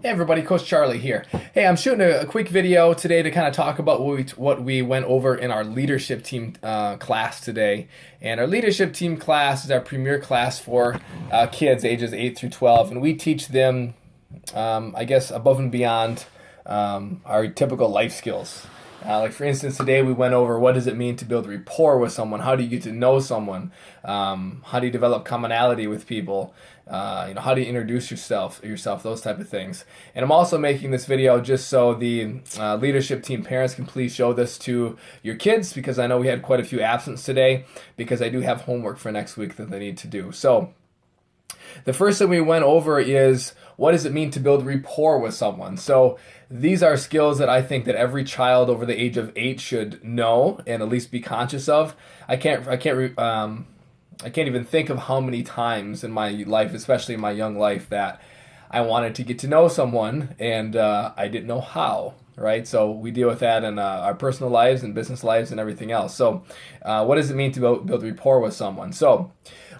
Hey everybody, Coach Charlie here. Hey, I'm shooting a quick video today to kind of talk about what we went over in our leadership team class today. And our leadership team class is our premier class for kids ages 8 through 12, and we teach them, I guess, above and beyond our typical life skills. Like for instance, today we went over what does it mean to build rapport with someone? How do you get to know someone? How do you develop commonality with people? How do you introduce yourself, those type of things. And I'm also making this video just so the leadership team parents can please show this to your kids, because I know we had quite a few absence today because I do have homework for next week that they need to do. So the first thing we went over is what does it mean to build rapport with someone? So these are skills that I think that every child over the age of 8 should know and at least be conscious of. I can't even think of how many times in my life, especially in my young life, that I wanted to get to know someone and I didn't know how. Right, so we deal with that in our personal lives and business lives and everything else. So, what does it mean to build rapport with someone? So,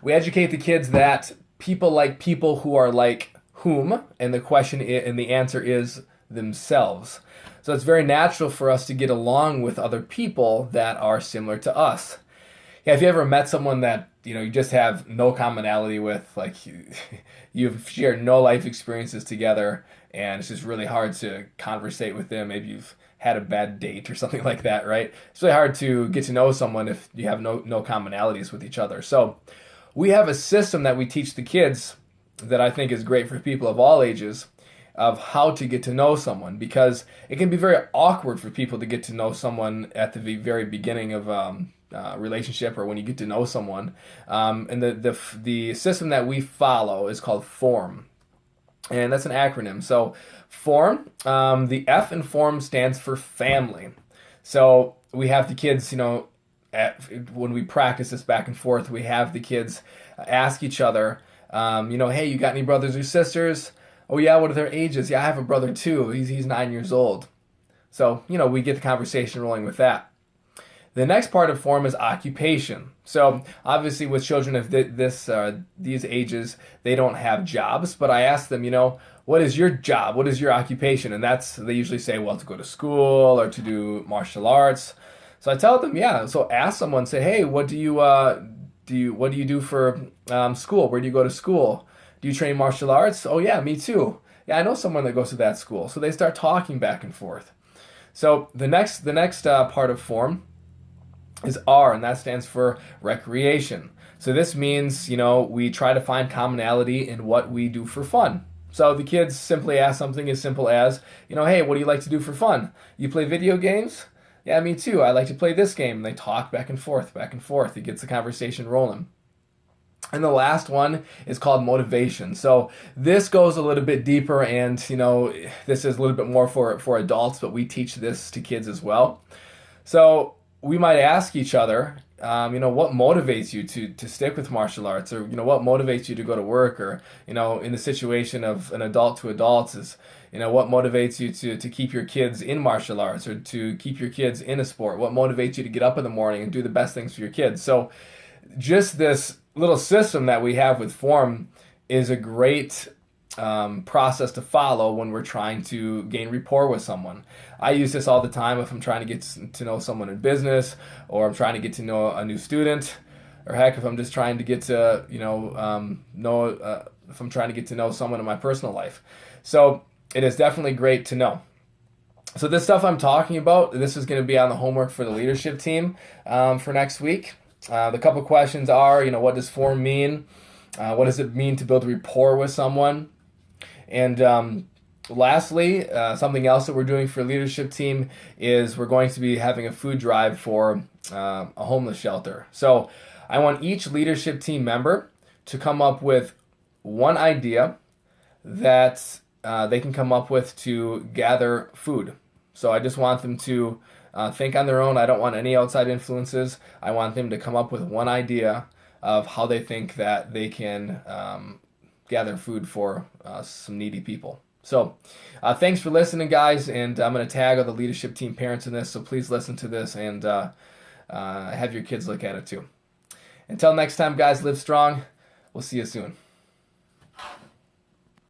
we educate the kids that people like people who are like whom, and the answer is themselves. So it's very natural for us to get along with other people that are similar to us. Yeah, have you ever met someone that you just have no commonality with, like you've shared no life experiences together, and it's just really hard to conversate with them? Maybe you've had a bad date or something like that, right? It's really hard to get to know someone if you have no commonalities with each other. So we have a system that we teach the kids that I think is great for people of all ages, of how to get to know someone, because it can be very awkward for people to get to know someone at the very beginning of relationship, or when you get to know someone. And the system that we follow is called FORM, and that's an acronym. So FORM, the F in FORM stands for family. So we have the kids, when we practice this back and forth, we have the kids ask each other, hey, you got any brothers or sisters? Oh yeah, what are their ages? Yeah, I have a brother too. He's 9 years old. So, we get the conversation rolling with that. The next part of form is occupation. So obviously with children of these ages, they don't have jobs, but I ask them, what is your job? What is your occupation? And they usually say, well, to go to school or to do martial arts. So I tell them, yeah. So ask someone, say, hey, what do you do for school? Where do you go to school? Do you train martial arts? Oh yeah, me too. Yeah, I know someone that goes to that school. So they start talking back and forth. So the next part of form is R, and that stands for recreation. So this means, we try to find commonality in what we do for fun. So the kids simply ask something as simple as, hey, what do you like to do for fun? You play video games? Yeah, me too. I like to play this game. And they talk back and forth, back and forth. It gets the conversation rolling. And the last one is called motivation. So this goes a little bit deeper, and this is a little bit more for adults, but we teach this to kids as well. So we might ask each other, what motivates you to stick with martial arts, or what motivates you to go to work, or in the situation of an adult to adults is what motivates you to keep your kids in martial arts, or to keep your kids in a sport? What motivates you to get up in the morning and do the best things for your kids? So just this little system that we have with form is a great process to follow when we're trying to gain rapport with someone. I use this all the time if I'm trying to get to know someone in business, or I'm trying to get to know a new student, or heck, if I'm just trying to get to if I'm trying to get to know someone in my personal life. So it is definitely great to know. So this stuff I'm talking about, this is going to be on the homework for the leadership team for next week. The couple questions are, what does form mean? What does it mean to build rapport with someone? And lastly, something else that we're doing for leadership team is we're going to be having a food drive for a homeless shelter. So I want each leadership team member to come up with one idea that they can come up with to gather food. So I just want them to think on their own. I don't want any outside influences. I want them to come up with one idea of how they think that they can gather food for some needy people. So thanks for listening, guys, and I'm going to tag all the leadership team parents in this, so please listen to this and have your kids look at it too. Until next time, guys, live strong. We'll see you soon.